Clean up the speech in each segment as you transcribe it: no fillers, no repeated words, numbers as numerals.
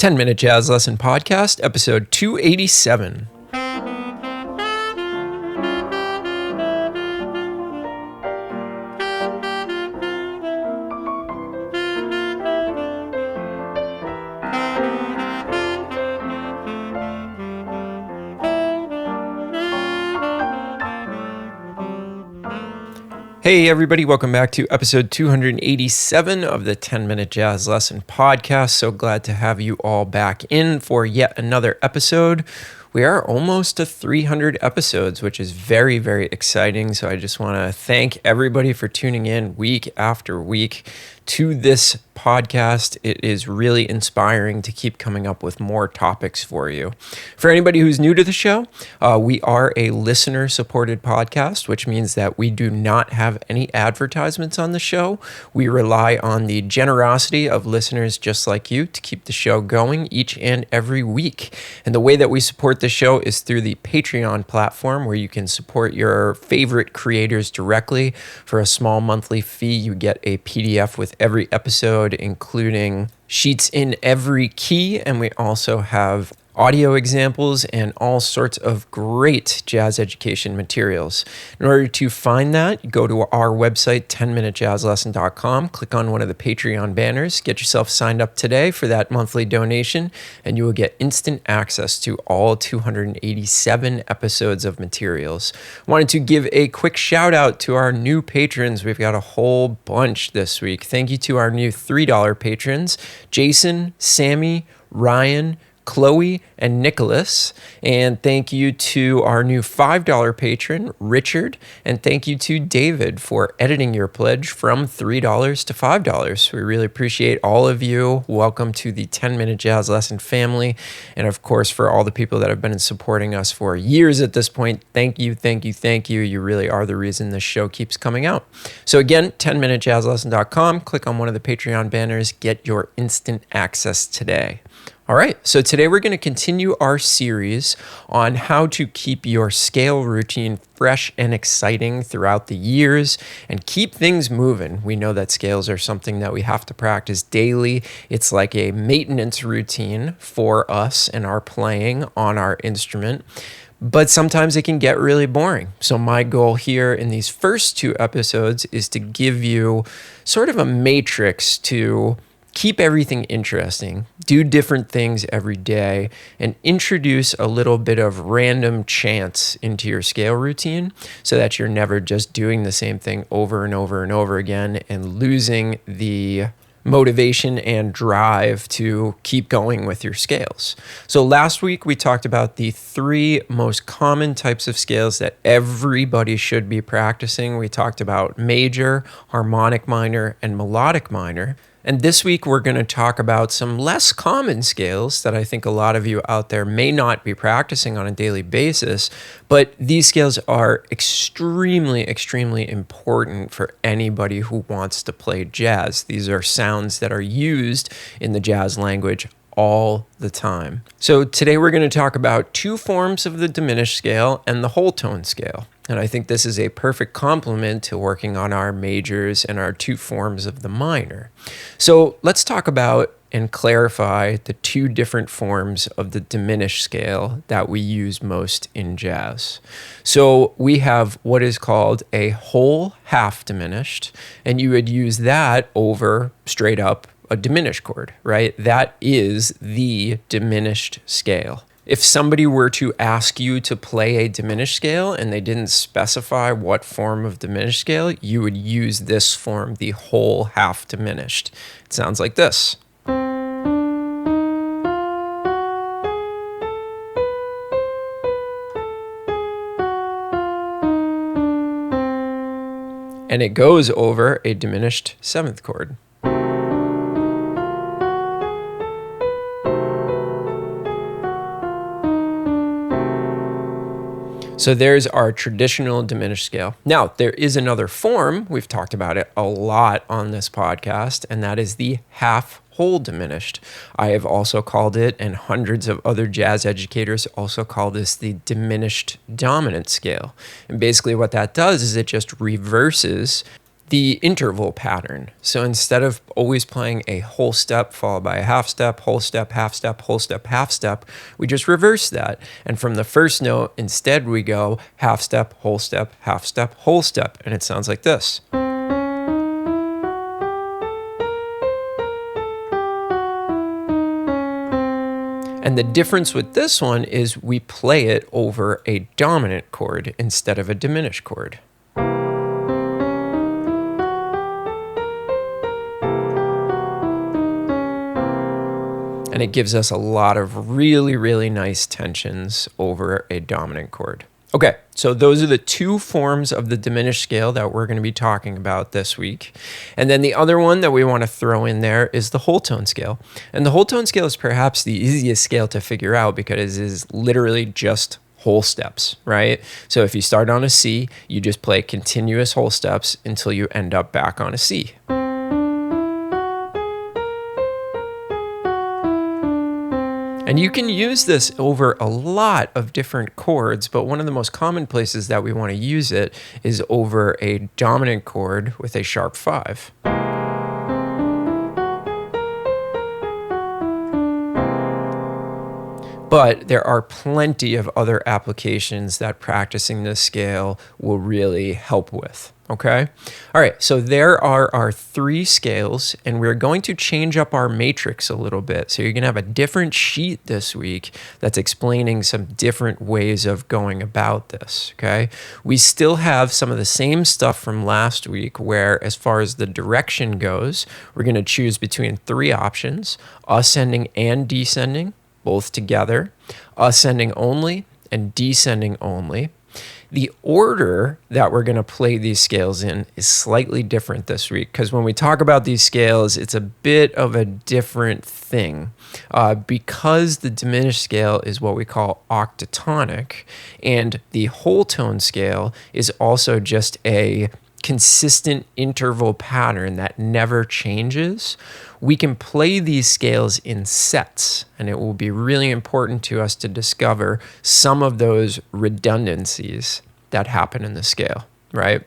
10-Minute Jazz Lesson Podcast, episode 287. Hey everybody, welcome back to episode 287 of the 10-Minute Jazz Lesson Podcast. So glad to have you all back in for yet another episode. We are almost to 300 episodes, which is very, very exciting. So I just want to thank everybody for tuning in week after week to this podcast. It is really inspiring to keep coming up with more topics for you. For anybody who's new to the show, we are a listener-supported podcast, which means that we do not have any advertisements on the show. We rely on the generosity of listeners just like you to keep the show going each and every week. And the way that we support the show is through the Patreon platform, where you can support your favorite creators directly. For a small monthly fee, you get a PDF with every episode, including sheets in every key, and we also have audio examples and all sorts of great jazz education materials. In order to find that, go to our website, 10minutejazzlesson.com, click on one of the Patreon banners, get yourself signed up today for that monthly donation, and you will get instant access to all 287 episodes of materials. Wanted to give a quick shout out to our new patrons. We've got a whole bunch this week. Thank you to our new $3 patrons, Jason, Sammy, Ryan, Chloe, and Nicholas. And thank you to our new $5 patron, Richard. And thank you to David for editing your pledge from $3 to $5. We really appreciate all of you. Welcome to the 10-Minute Jazz Lesson family. And of course, for all the people that have been supporting us for years at this point, thank you, thank you, thank you. You really are the reason this show keeps coming out. So again, 10minutejazzlesson.com, click on one of the Patreon banners, get your instant access today. All right, so today we're going to continue our series on how to keep your scale routine fresh and exciting throughout the years and keep things moving. We know that scales are something that we have to practice daily. It's like a maintenance routine for us and our playing on our instrument. But sometimes it can get really boring. So my goal here in these first two episodes is to give you sort of a matrix to keep everything interesting, do different things every day, and introduce a little bit of random chance into your scale routine so that you're never just doing the same thing over and over and over again and losing the motivation and drive to keep going with your scales. So last week we talked about the three most common types of scales that everybody should be practicing. We talked about major, harmonic minor, and melodic minor. And this week, we're going to talk about some less common scales that I think a lot of you out there may not be practicing on a daily basis, but these scales are extremely, extremely important for anybody who wants to play jazz. These are sounds that are used in the jazz language all the time. So today we're going to talk about two forms of the diminished scale and the whole tone scale. And I think this is a perfect complement to working on our majors and our two forms of the minor. So let's talk about and clarify the two different forms of the diminished scale that we use most in jazz. So we have what is called a whole half diminished, and you would use that over straight up a diminished chord, right? That is the diminished scale. If somebody were to ask you to play a diminished scale and they didn't specify what form of diminished scale, you would use this form, the whole half diminished. It sounds like this. And it goes over a diminished seventh chord. So there's our traditional diminished scale. Now, there is another form. We've talked about it a lot on this podcast, and that is the half whole diminished. I have also called it, and hundreds of other jazz educators also call this the diminished dominant scale. And basically what that does is it just reverses the interval pattern. So instead of always playing a whole step followed by a half step, whole step, half step, whole step, half step, we just reverse that. And from the first note, instead we go half step, whole step, half step, whole step. And it sounds like this. And the difference with this one is we play it over a dominant chord instead of a diminished chord. And it gives us a lot of really, really nice tensions over a dominant chord. Okay, so those are the two forms of the diminished scale that we're going to be talking about this week. And then the other one that we want to throw in there is the whole tone scale. And the whole tone scale is perhaps the easiest scale to figure out because it is literally just whole steps, right? So if you start on a C, you just play continuous whole steps until you end up back on a C. And you can use this over a lot of different chords, but one of the most common places that we want to use it is over a dominant chord with a sharp 5. But there are plenty of other applications that practicing this scale will really help with. Okay? All right, so there are our 3 scales, and we're going to change up our matrix a little bit. So you're going to have a different sheet this week that's explaining some different ways of going about this, okay? We still have some of the same stuff from last week where, as far as the direction goes, we're going to choose between 3 options: ascending and descending, both together, ascending only, and descending only. The order that we're going to play these scales in is slightly different this week because when we talk about these scales, it's a bit of a different thing. Because the diminished scale is what we call octatonic, and the whole tone scale is also just a consistent interval pattern that never changes, we can play these scales in sets, and it will be really important to us to discover some of those redundancies that happen in the scale, right?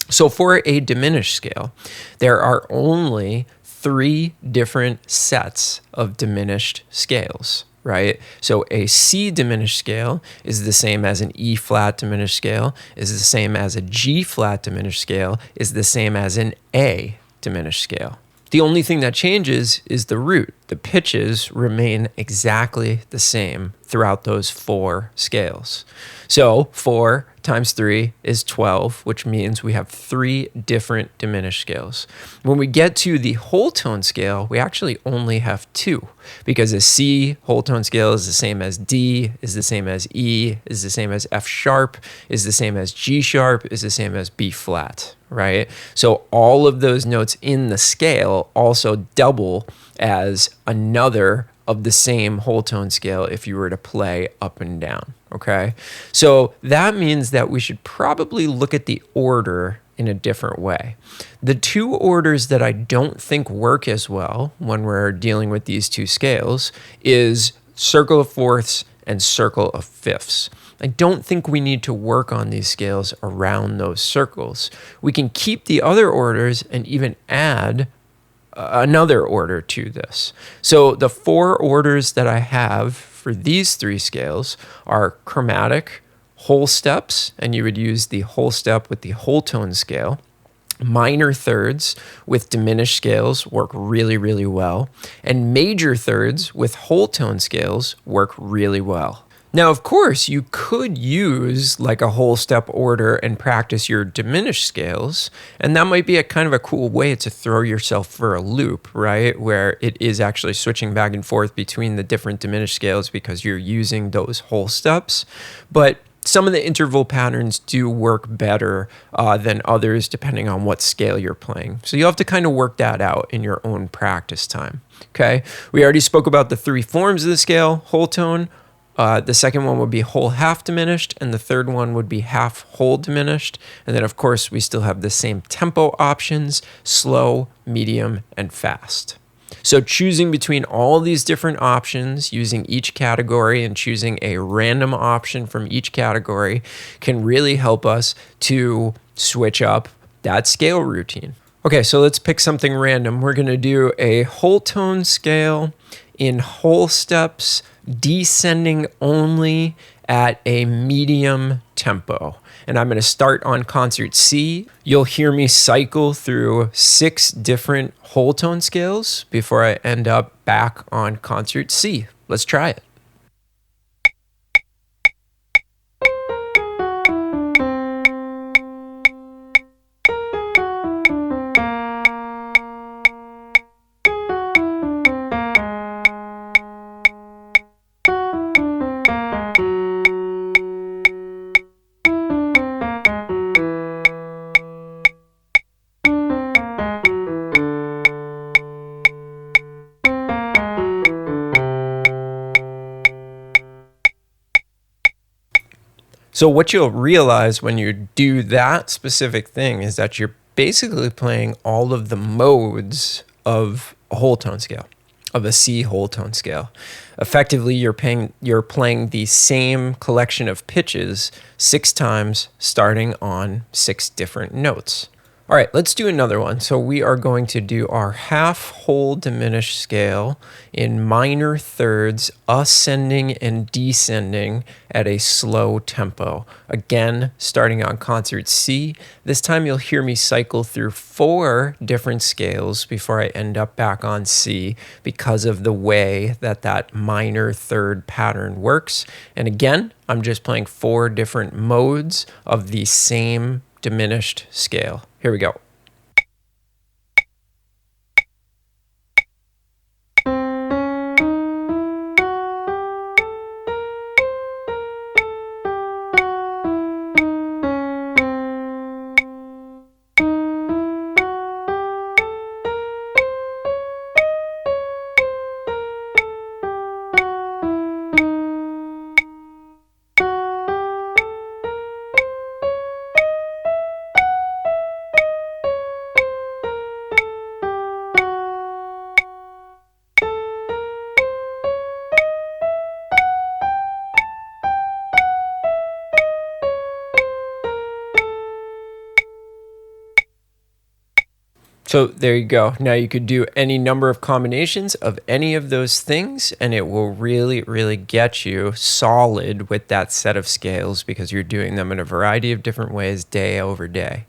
So for a diminished scale, there are only 3 different sets of diminished scales, right? So a C diminished scale is the same as an E flat diminished scale, is the same as a G flat diminished scale, is the same as an A diminished scale. The only thing that changes is the root. The pitches remain exactly the same throughout those 4 scales. So 4 times 3 is 12, which means we have 3 different diminished scales. When we get to the whole tone scale, we actually only have 2, because a C whole tone scale is the same as D, is the same as E, is the same as F sharp, is the same as G sharp, is the same as B flat, right? So all of those notes in the scale also double as another of the same whole tone scale if you were to play up and down, okay? So that means that we should probably look at the order in a different way. The 2 orders that I don't think work as well when we're dealing with these 2 scales is circle of fourths and circle of fifths. I don't think we need to work on these scales around those circles. We can keep the other orders and even add another order to this. So the 4 orders that I have for these 3 scales are chromatic, whole steps, and you would use the whole step with the whole tone scale. Minor thirds with diminished scales work really, really well, and major thirds with whole tone scales work really well. Now, of course, you could use like a whole step order and practice your diminished scales, and that might be a kind of a cool way to throw yourself for a loop, right? Where it is actually switching back and forth between the different diminished scales because you're using those whole steps. But some of the interval patterns do work better than others depending on what scale you're playing. So you'll have to kind of work that out in your own practice time, okay? We already spoke about the 3 forms of the scale: whole tone, the second one would be whole half diminished, and the third one would be half whole diminished. And then, of course, we still have the same tempo options: slow, medium, and fast. So choosing between all these different options, using each category and choosing a random option from each category can really help us to switch up that scale routine. Okay, so let's pick something random. We're going to do a whole tone scale in whole steps, descending only at a medium tempo. And I'm going to start on concert C. You'll hear me cycle through 6 different whole tone scales before I end up back on concert C. Let's try it. So what you'll realize when you do that specific thing is that you're basically playing all of the modes of a whole tone scale, of a C whole tone scale. Effectively, you're playing the same collection of pitches 6 times, starting on 6 different notes. All right, let's do another one. So we are going to do our half whole diminished scale in minor thirds, ascending and descending at a slow tempo. Again, starting on concert C. This time you'll hear me cycle through 4 different scales before I end up back on C because of the way that minor third pattern works. And again, I'm just playing 4 different modes of the same diminished scale. Here we go. So there you go. Now you could do any number of combinations of any of those things, and it will really, really get you solid with that set of scales because you're doing them in a variety of different ways day over day.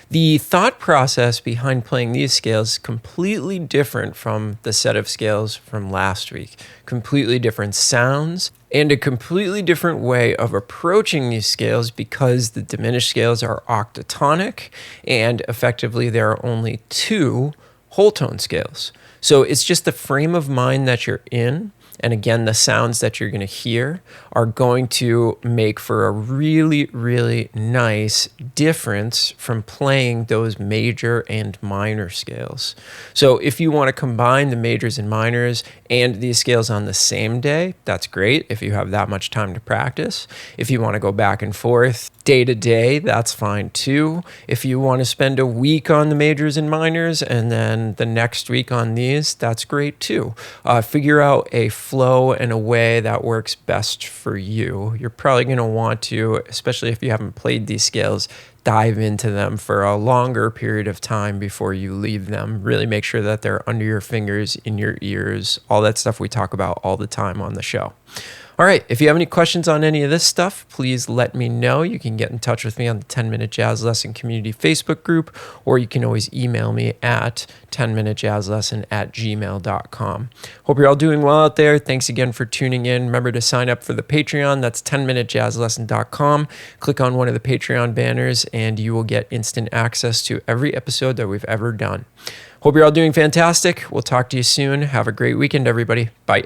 The thought process behind playing these scales is completely different from the set of scales from last week. Completely different sounds and a completely different way of approaching these scales because the diminished scales are octatonic and effectively there are only 2 whole tone scales. So it's just the frame of mind that you're in. And again, the sounds that you're going to hear are going to make for a really, really nice difference from playing those major and minor scales. So if you want to combine the majors and minors and these scales on the same day, that's great if you have that much time to practice. If you want to go back and forth day to day, that's fine too. If you want to spend a week on the majors and minors and then the next week on these, that's great too. Figure out a flow and a way that works best for you. You're probably going to want to, especially if you haven't played these scales, dive into them for a longer period of time before you leave them. Really make sure that they're under your fingers, in your ears, all that stuff we talk about all the time on the show. All right, if you have any questions on any of this stuff, please let me know. You can get in touch with me on the 10-Minute Jazz Lesson Community Facebook group, or you can always email me at 10minutejazzlesson@gmail.com. Hope you're all doing well out there. Thanks again for tuning in. Remember to sign up for the Patreon. That's 10minutejazzlesson.com. Click on one of the Patreon banners, and you will get instant access to every episode that we've ever done. Hope you're all doing fantastic. We'll talk to you soon. Have a great weekend, everybody. Bye.